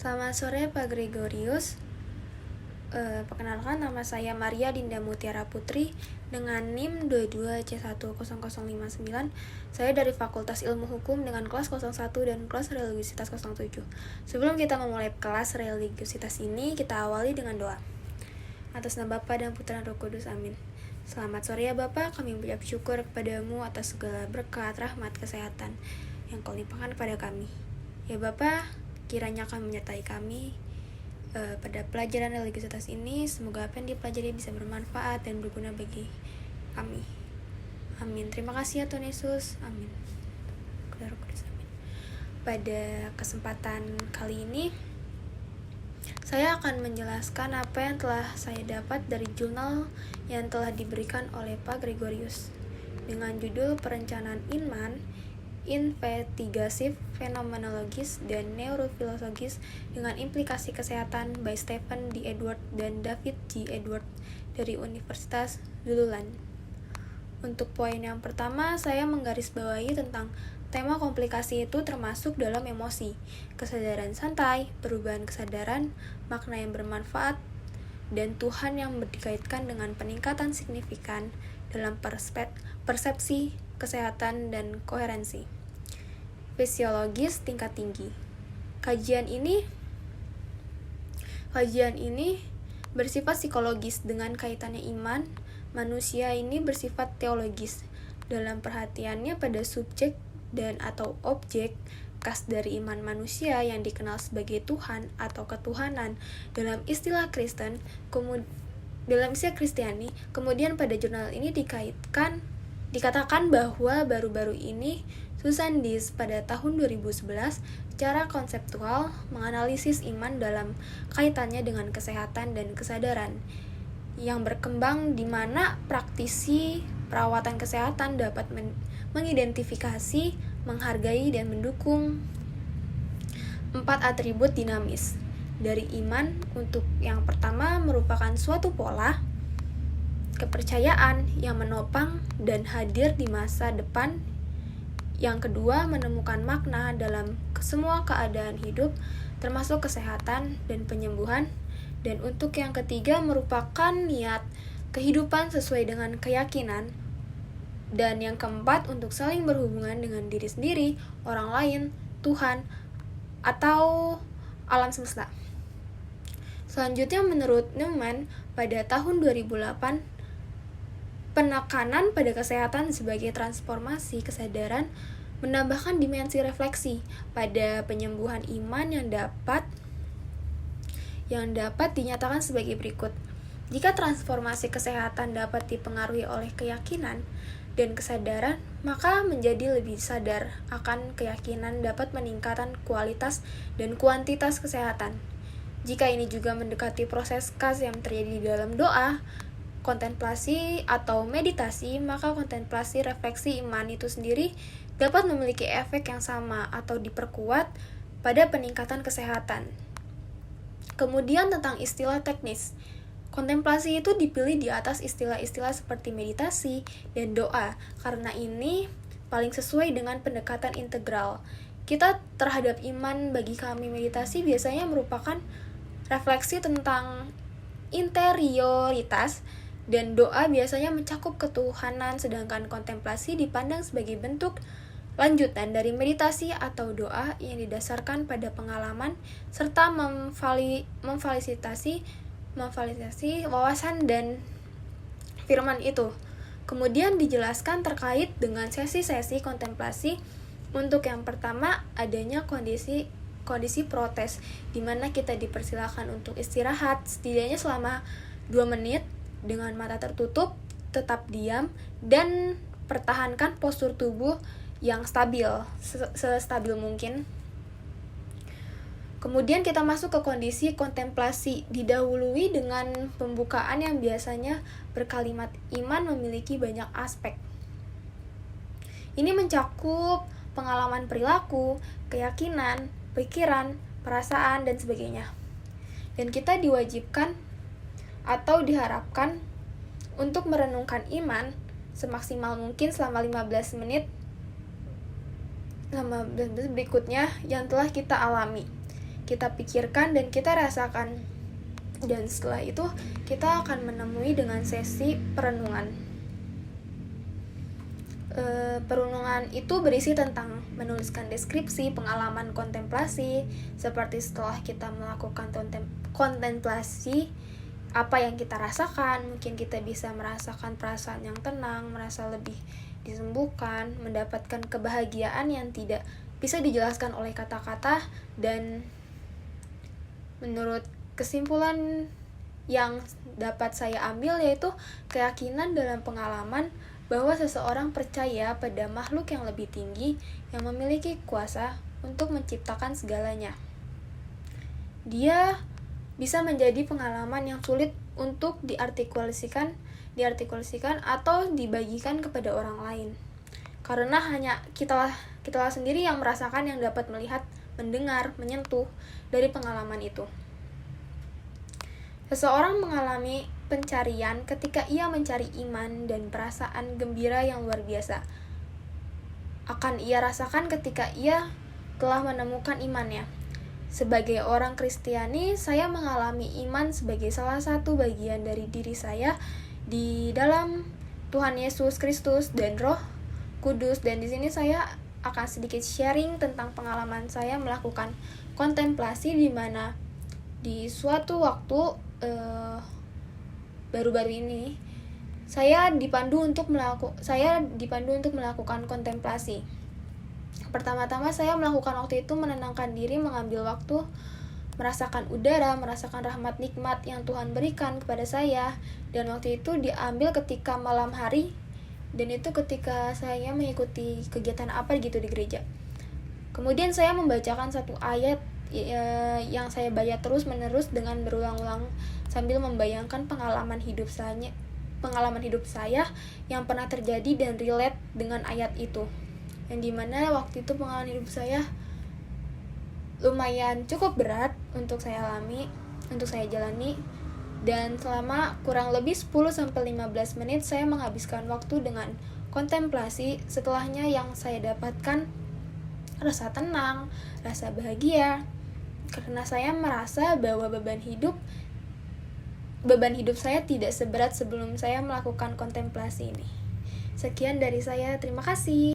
Selamat sore Pak Gregorius. Perkenalkan, nama saya Maria Dinda Mutiara Putri dengan NIM 22C10059. Saya dari Fakultas Ilmu Hukum dengan kelas 01 dan kelas religiusitas 07. Sebelum kita memulai kelas religiusitas ini, kita awali dengan doa. Atas nama Bapa dan Putra dan Roh Kudus, amin. Selamat sore ya Bapak, kami mengucap syukur kepadamu atas segala berkat, rahmat, kesehatan yang kau limpahkan kepada kami. Ya Bapak, kiranya akan menyertai kami pada pelajaran religiusitas ini. Semoga apa yang dipelajari bisa bermanfaat dan berguna bagi kami. Amin. Terima kasih ya Tuhan Yesus. Amin. Amin. Pada kesempatan kali ini, saya akan menjelaskan apa yang telah saya dapat dari jurnal yang telah diberikan oleh Pak Gregorius dengan judul Perencanaan Iman, Investigatif, Fenomenologis, dan Neurofilosofis dengan Implikasi Kesehatan by Stephen D. Edward dan David G. Edward dari Universitas Zululand. Untuk poin yang pertama, saya menggarisbawahi tentang tema komplikasi itu termasuk dalam emosi, kesadaran santai, perubahan kesadaran, makna yang bermanfaat, dan Tuhan yang dikaitkan dengan peningkatan signifikan dalam persepsi, kesehatan, dan koherensi. Fisiologis tingkat tinggi. Kajian ini bersifat psikologis dengan kaitannya iman. Manusia ini bersifat teologis dalam perhatiannya pada subjek dan atau objek khas dari iman manusia yang dikenal sebagai Tuhan atau ketuhanan dalam istilah Kristen, dalam istilah Kristiani. Kemudian pada jurnal ini dikatakan bahwa baru-baru ini Susan Diss pada tahun 2011 secara konseptual menganalisis iman dalam kaitannya dengan kesehatan dan kesadaran yang berkembang, di mana praktisi perawatan kesehatan dapat mengidentifikasi, menghargai, dan mendukung 4 atribut dinamis dari iman. Untuk yang pertama merupakan suatu pola kepercayaan yang menopang dan hadir di masa depan. Yang kedua, menemukan makna dalam semua keadaan hidup, termasuk kesehatan dan penyembuhan. Dan untuk yang ketiga, merupakan niat kehidupan sesuai dengan keyakinan. Dan yang keempat, untuk saling berhubungan dengan diri sendiri, orang lain, Tuhan, atau alam semesta. Selanjutnya, menurut Neumann, pada tahun 2008, penekanan pada kesehatan sebagai transformasi kesadaran menambahkan dimensi refleksi pada penyembuhan iman yang dapat dinyatakan sebagai berikut. Jika transformasi kesehatan dapat dipengaruhi oleh keyakinan dan kesadaran, maka menjadi lebih sadar akan keyakinan dapat meningkatkan kualitas dan kuantitas kesehatan. Jika ini juga mendekati proses khas yang terjadi di dalam doa, kontemplasi atau meditasi, maka kontemplasi refleksi iman itu sendiri dapat memiliki efek yang sama atau diperkuat pada peningkatan kesehatan. Kemudian tentang istilah teknis, kontemplasi itu dipilih di atas istilah-istilah seperti meditasi dan doa, karena ini paling sesuai dengan pendekatan integral kita terhadap iman. Bagi kami, meditasi biasanya merupakan refleksi tentang interioritas, dan doa biasanya mencakup ketuhanan, sedangkan kontemplasi dipandang sebagai bentuk lanjutan dari meditasi atau doa yang didasarkan pada pengalaman serta memvalidasi wawasan dan firman itu. Kemudian dijelaskan terkait dengan sesi-sesi kontemplasi. Untuk yang pertama, adanya kondisi protes, di mana kita dipersilakan untuk istirahat setidaknya selama 2 menit dengan mata tertutup, tetap diam, dan pertahankan postur tubuh yang stabil, sestabil mungkin. Kemudian kita masuk ke kondisi kontemplasi, didahului dengan pembukaan yang biasanya berkalimat iman memiliki banyak aspek. Ini mencakup pengalaman perilaku, keyakinan, pikiran, perasaan, dan sebagainya. Dan kita diwajibkan atau diharapkan untuk merenungkan iman semaksimal mungkin selama 15 menit berikutnya yang telah kita alami. kita pikirkan dan kita rasakan. Dan setelah itu kita akan menemui dengan sesi perenungan. Perenungan itu berisi tentang menuliskan deskripsi pengalaman kontemplasi, seperti setelah kita melakukan kontemplasi apa yang kita rasakan. Mungkin kita bisa merasakan perasaan yang tenang, merasa lebih disembuhkan, mendapatkan kebahagiaan yang tidak bisa dijelaskan oleh kata-kata. Dan menurut kesimpulan yang dapat saya ambil, yaitu keyakinan dalam pengalaman bahwa seseorang percaya pada makhluk yang lebih tinggi yang memiliki kuasa untuk menciptakan segalanya. Dia bisa menjadi pengalaman yang sulit untuk diartikulasikan atau dibagikan kepada orang lain, karena hanya kita sendiri yang merasakan, yang dapat melihat, mendengar, menyentuh dari pengalaman itu. Seseorang mengalami pencarian ketika ia mencari iman dan perasaan gembira yang luar biasa akan ia rasakan ketika ia telah menemukan imannya. Sebagai orang Kristiani, saya mengalami iman sebagai salah satu bagian dari diri saya di dalam Tuhan Yesus Kristus dan Roh Kudus. Dan di sini saya akan sedikit sharing tentang pengalaman saya melakukan kontemplasi, di mana di suatu waktu baru-baru ini saya dipandu untuk melakukan kontemplasi. Pertama-tama saya melakukan waktu itu menenangkan diri, mengambil waktu, merasakan udara, merasakan rahmat nikmat yang Tuhan berikan kepada saya. Dan waktu itu diambil ketika malam hari, dan itu ketika saya mengikuti kegiatan apa gitu di gereja. Kemudian saya membacakan satu ayat yang saya baca terus menerus dengan berulang-ulang sambil membayangkan pengalaman hidup saya yang pernah terjadi dan relate dengan ayat itu. Yang dimana waktu itu pengalaman hidup saya lumayan cukup berat untuk saya jalani. Dan selama kurang lebih 10-15 menit saya menghabiskan waktu dengan kontemplasi. Setelahnya yang saya dapatkan rasa tenang, rasa bahagia, karena saya merasa bahwa beban hidup saya tidak seberat sebelum saya melakukan kontemplasi ini. Sekian dari saya, terima kasih.